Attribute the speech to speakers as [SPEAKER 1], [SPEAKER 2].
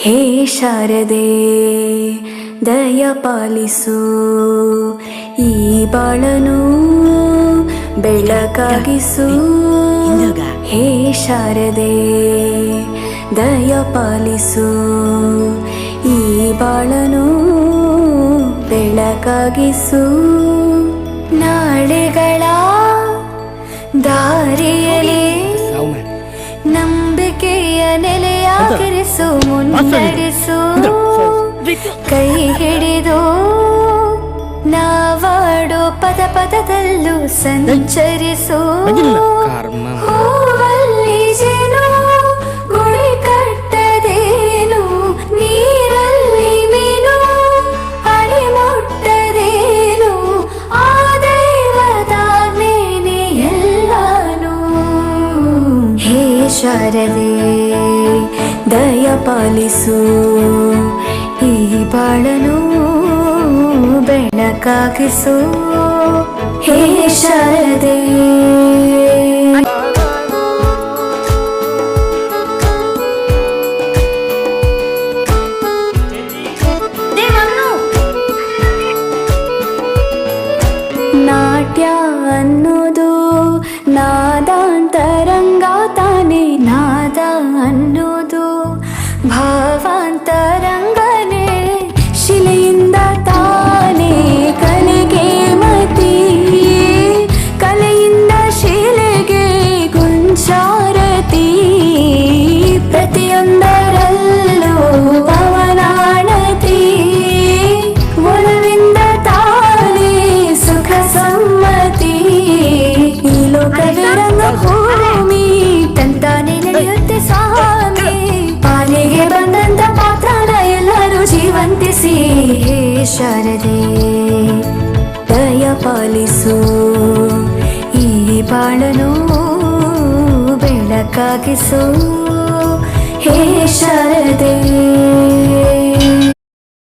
[SPEAKER 1] ಹೇ ಶಾರದೆ ದಯ ಪಾಲಿಸು, ಈ ಬಾಳನು ಬೆಳಕಾಗಿಸು. ಹೇ ಶಾರದೆ ದಯ ಪಾಲಿಸು, ಈ ಬಾಳನು ಬೆಳಕಾಗಿಸು. ನಾಳೆಗಳ ದಾರಿಯಲ್ಲಿ ನಂಬಿಕೆಯ ನೆಲೆಯಾಗಿರಿಸು, ಮುನ್ನಡೆಸು. ಕೈ ಹಿಡಿದು ನಾವಾಡೋ ಪದ ಪದದಲ್ಲೂ ಸಂಚರಿಸು. ಹೂವಲ್ಲಿ ಜೇನು ಗುಡಿ ಕಟ್ಟದೇನು, ನೀರಲ್ಲಿ ಮೀನು ಅಡಿ ಮುಟ್ಟದೇನು, ಆ ದೈವದಾಜ್ಞೆನೇ ಎಲ್ಲಾನು. ಹೇ ಶಾರದೆ ದಯ ಪಾಲಿಸು, ಈ ಬಾಳನು ಬೆಳಕಾಗಿಸು. ಹೇ ಶಾರದೆ ನಾಟ್ಯ ಅನ್ನೋದು ನಾದಾಂತರಂಗ ತಾನೆ, ನಾದ ಅನ್ನೋದು ಭಾವಾಂತರಂಗನೇ. ಶಿಲೆಯಿಂದ ತಾನೇ ಕಲೆಗೆ ಮತಿ, ಕಲೆಯಿಂದ ಶಿಲೆಗೆ ಗುಂಚಾರತಿ. ಪ್ರತಿಯೊಂದರಲ್ಲೂ ಪವನಾಣತಿ, ಒಲವಿಂದ ತಾನೇ ಸುಖ ಸಮ್ಮತಿ. ಈ ಲೋಕವಿರಂಗ ಭೂಮಿ ತಂತಾನೆ ನಡೆಯುತ್ತೆ ಸ್ವಾಮಿ, ಪಾಲಿಗೆ ಬಂದಂತ ಪಾತ್ರನ ಎಲ್ಲರೂ ಜೀವಂತಿಸಿ. ಹೇ ಶಾರದೆ ದಯ ಪಾಲಿಸು, ಈ ಬಾಳನು ಬೆಳಕಾಗಿಸು. ಹೇ ಶಾರದೆ